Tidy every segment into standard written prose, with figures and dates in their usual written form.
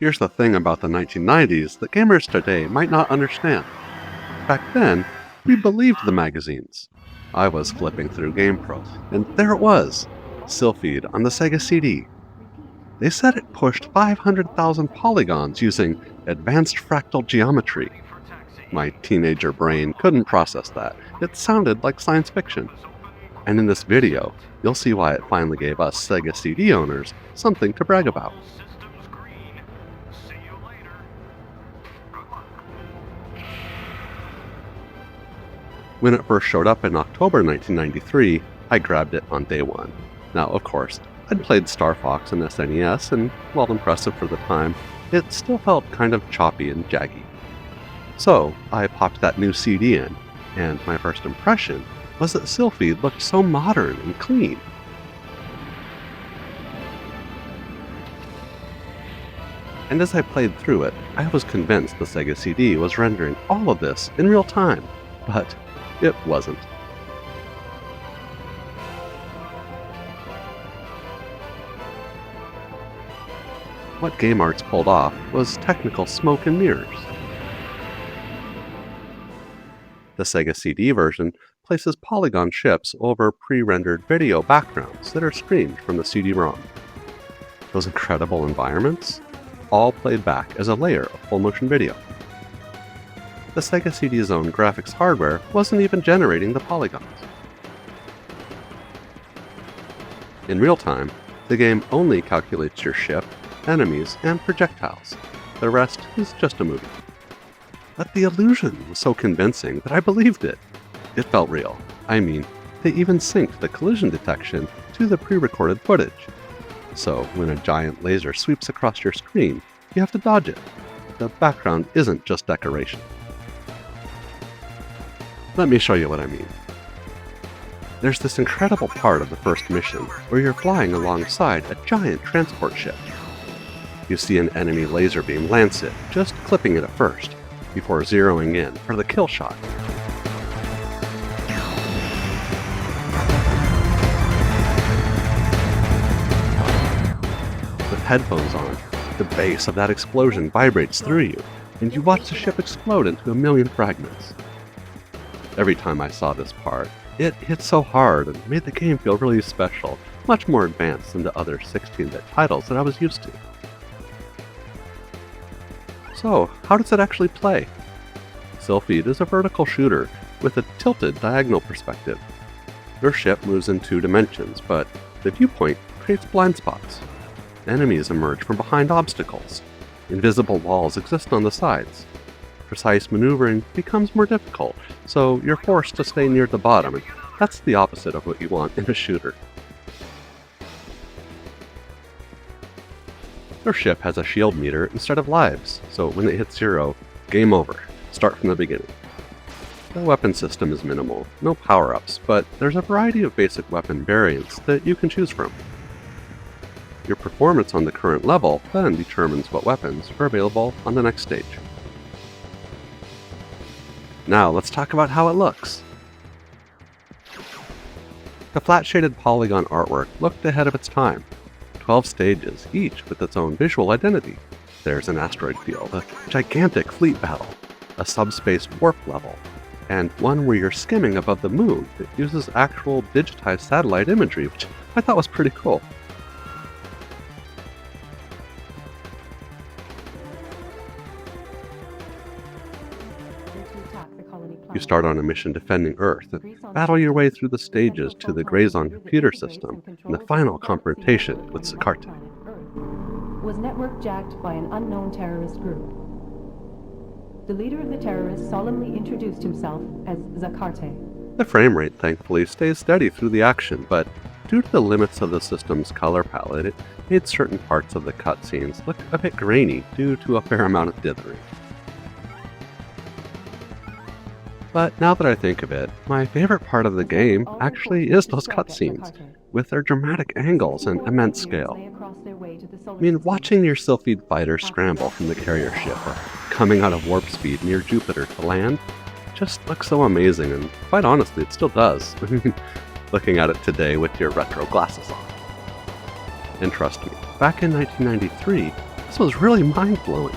Here's the thing about the 1990s that gamers today might not understand. Back then, we believed the magazines. I was flipping through GamePro, and there it was, Silpheed on the Sega CD. They said it pushed 500,000 polygons using advanced fractal geometry. My teenager brain couldn't process that. It sounded like science fiction. And in this video, you'll see why it finally gave us Sega CD owners something to brag about. When it first showed up in October 1993, I grabbed it on day one. Now, of course, I'd played Star Fox and SNES, and while impressive for the time, it still felt kind of choppy and jaggy. So, I popped that new CD in, and my first impression was that Silpheed looked so modern and clean. And as I played through it, I was convinced the Sega CD was rendering all of this in real time, but it wasn't. What Game Arts pulled off was technical smoke and mirrors. The Sega CD version places polygon ships over pre-rendered video backgrounds that are streamed from the CD-ROM. Those incredible environments, all played back as a layer of full-motion video. The Sega CD's own graphics hardware wasn't even generating the polygons. In real time, the game only calculates your ship, enemies, and projectiles. The rest is just a movie. But the illusion was so convincing that I believed it. It felt real. I mean, they even synced the collision detection to the pre-recorded footage. So when a giant laser sweeps across your screen, you have to dodge it. The background isn't just decoration. Let me show you what I mean. There's this incredible part of the first mission where you're flying alongside a giant transport ship. You see an enemy laser beam lance it, just clipping it at first, before zeroing in for the kill shot. With headphones on, the bass of that explosion vibrates through you, and you watch the ship explode into a million fragments. Every time I saw this part, it hit so hard and made the game feel really special, much more advanced than the other 16-bit titles that I was used to. So, how does it actually play? Silpheed is a vertical shooter with a tilted diagonal perspective. Your ship moves in 2 dimensions, but the viewpoint creates blind spots. Enemies emerge from behind obstacles. Invisible walls exist on the sides. Precise maneuvering becomes more difficult, so you're forced to stay near the bottom, and that's the opposite of what you want in a shooter. Your ship has a shield meter instead of lives, so when it hits 0, game over. Start from the beginning. The weapon system is minimal, no power-ups, but there's a variety of basic weapon variants that you can choose from. Your performance on the current level then determines what weapons are available on the next stage. Now let's talk about how it looks. The flat-shaded polygon artwork looked ahead of its time. 12 stages, each with its own visual identity. There's an asteroid field, a gigantic fleet battle, a subspace warp level, and one where you're skimming above the moon that uses actual digitized satellite imagery, which I thought was pretty cool. You start on a mission defending Earth and battle your way through the stages to the Grazon computer system and the final confrontation with Zakarte. Was network jacked by an unknown terrorist group. The leader of the terrorists solemnly introduced himself as Zakarte. The frame rate thankfully stays steady through the action, but due to the limits of the system's color palette, it made certain parts of the cutscenes look a bit grainy due to a fair amount of dithering. But now that I think of it, my favorite part of the game actually is those cutscenes, with their dramatic angles and immense scale. I mean, watching your Silpheed fighter scramble from the carrier ship or coming out of warp speed near Jupiter to land just looks so amazing, and quite honestly, it still does. Looking at it today with your retro glasses on. And trust me, back in 1993, This was really mind-blowing.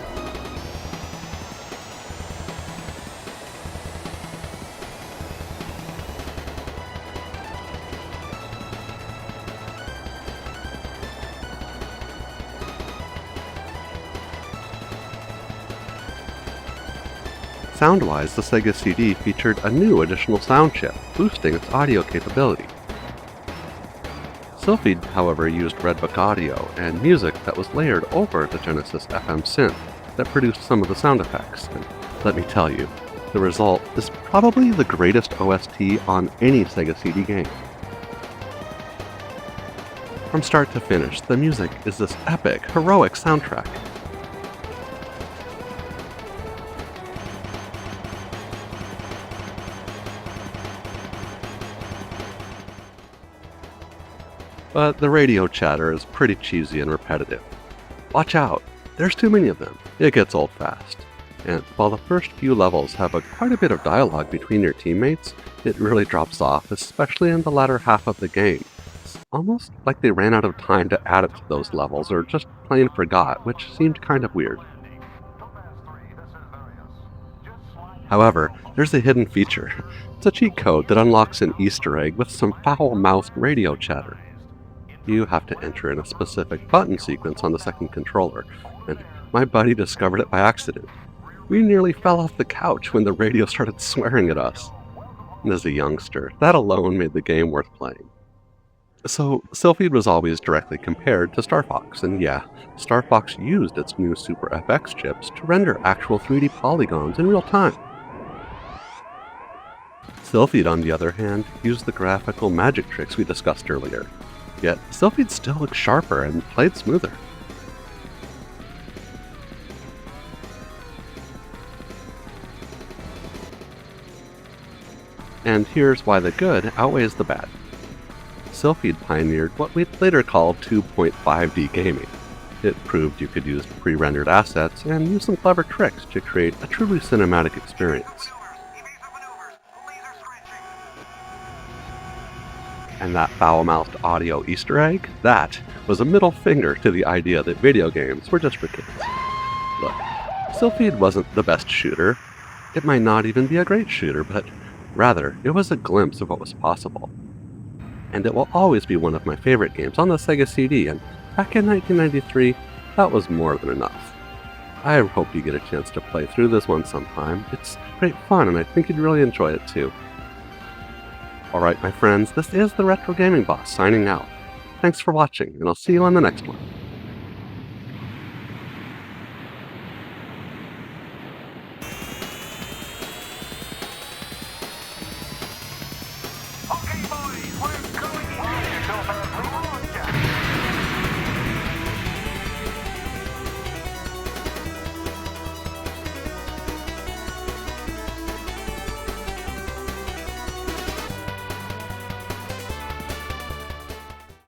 Sound-wise, the Sega CD featured a new additional sound chip, boosting its audio capability. Silpheed, however, used Redbook audio and music that was layered over the Genesis FM synth that produced some of the sound effects, and let me tell you, the result is probably the greatest OST on any Sega CD game. From start to finish, the music is this epic, heroic soundtrack. But the radio chatter is pretty cheesy and repetitive. Watch out, there's too many of them. It gets old fast. And while the first few levels have quite a bit of dialogue between your teammates, it really drops off, especially in the latter half of the game. It's almost like they ran out of time to add it to those levels or just plain forgot, which seemed kind of weird. However, there's a hidden feature. It's a cheat code that unlocks an Easter egg with some foul-mouthed radio chatter. You have to enter in a specific button sequence on the second controller, and my buddy discovered it by accident. We nearly fell off the couch when the radio started swearing at us. And as a youngster, that alone made the game worth playing. So, Silpheed was always directly compared to Star Fox, and yeah, Star Fox used its new Super FX chips to render actual 3D polygons in real time. Silpheed, on the other hand, used the graphical magic tricks we discussed earlier. Yet, Silpheed still looked sharper and played smoother. And here's why the good outweighs the bad. Silpheed pioneered what we'd later call 2.5D gaming. It proved you could use pre-rendered assets and use some clever tricks to create a truly cinematic experience. And that foul-mouthed audio Easter egg, that was a middle finger to the idea that video games were just for kids. Look, Silpheed wasn't the best shooter. It might not even be a great shooter, but rather, it was a glimpse of what was possible. And it will always be one of my favorite games on the Sega CD, and back in 1993, that was more than enough. I hope you get a chance to play through this one sometime. It's great fun, and I think you'd really enjoy it too. Alright, my friends, this is the Retro Gaming Boss signing out. Thanks for watching, and I'll see you on the next one. Okay, boys, we're